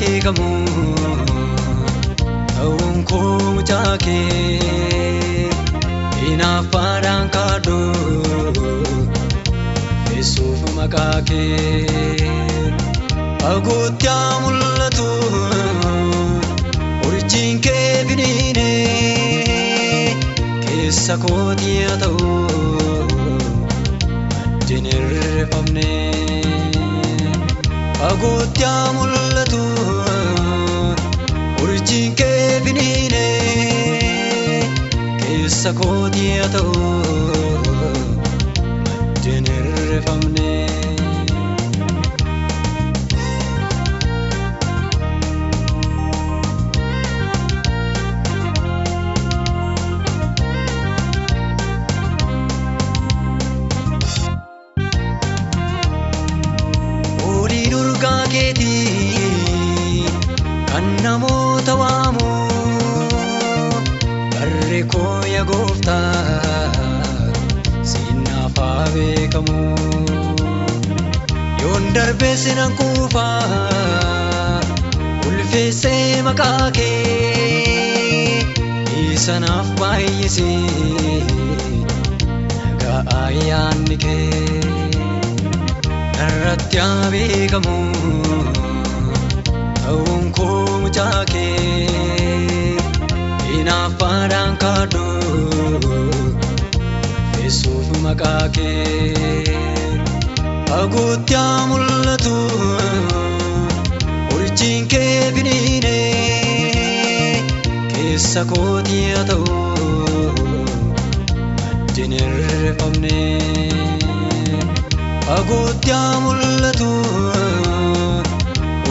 beekamu ta'uun koo mucaa kee hinaafaadhaan kaadhoo Yesuuf maqaa kee fagootti haa mul'atu urjiin kee finiinee keessa kootii haa ta'u maddeen irreeffamne fagootti haa mul'atu urjiin kee finiinee keessa kootii haa ta'u maddeen irreeffamne kan namoota waamu barree koo yaa gooftaa siinaaf haa beekamu yoon darbee sinan kuufaa ulfeessee maqaa kee isanaaf baay'isee nagaa ayyaanni kee irratti haa beekamu ta'uun koo mucaa kee hinaafaadhaan kaadhoo Yesuuf maqaa kee fagootti haa mul'atu urjiin kee finiinee keessa kootii haa ta'u maddeen irreeffamne fagootti haa mul'atu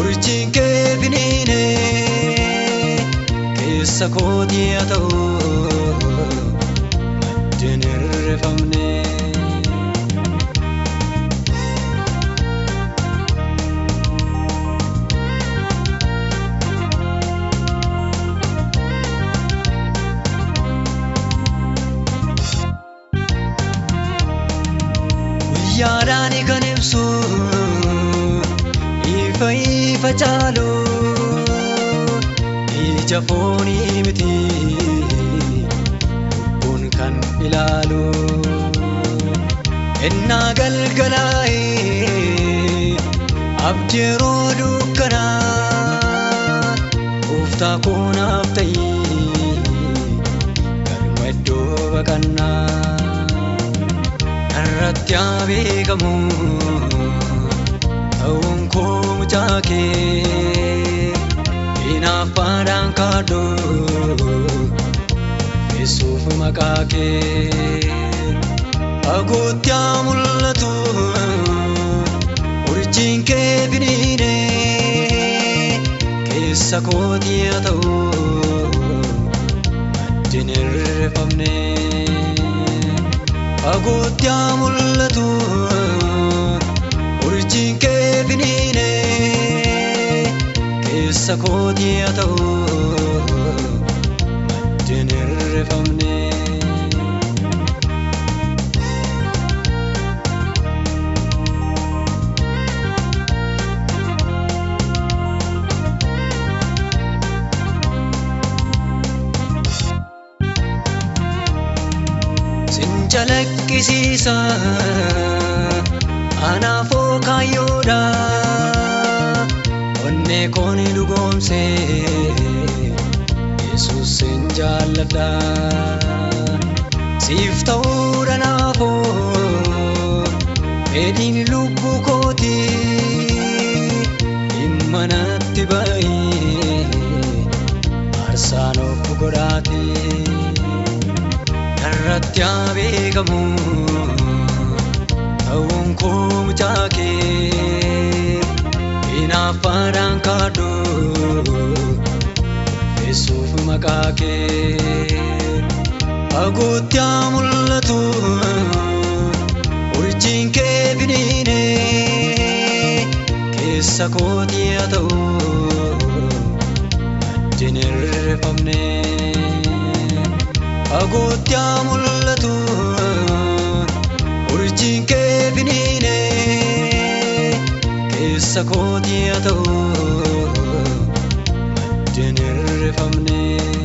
urjiin kee finiinee keessa kootii haa ta'u maddeen irreeffamne guyyaadhaan kan ibsu ifa ifa caalu ija foonii miti lubbuun kan ilaalu ennaa galgalaa'ee abdii yeroo dukkanaa gooftaa koo naaf ta'i galma iddoo baqannaa irratti haa beekamu ta'uun koo mucaa kee hinaafaadhaan kaadhoo Yesuuf maqaa kee fagootti haa mul'atu urjiin kee finiinee keessa kootii haa ta'u maddeen irreeffamne fagootti haa mul'atu urjiin kee finiinee keessa kootii haa ta'u maddeen irreeffamne jalakkisiisa anaafoo kaayyoodha onnee koon dhugoomse Yesuus sin jaalladha siif ta'uudha naafoo fedhiin lubbuu kootii dhimma natti ba'ee aarsaan of godhaate irratti haa beekamu ta'uun koo mucaa kee hinaafaadhaan kaadhoo Yesuuf maqaa kee fagootti haa mul'atu urjiin kee finiinee keessa kootii haa ta'u maddeen irreeffamne fagootti haa mul'atu urjiin kee finiinee keessa kootii haa ta'u wajjin irrifamne.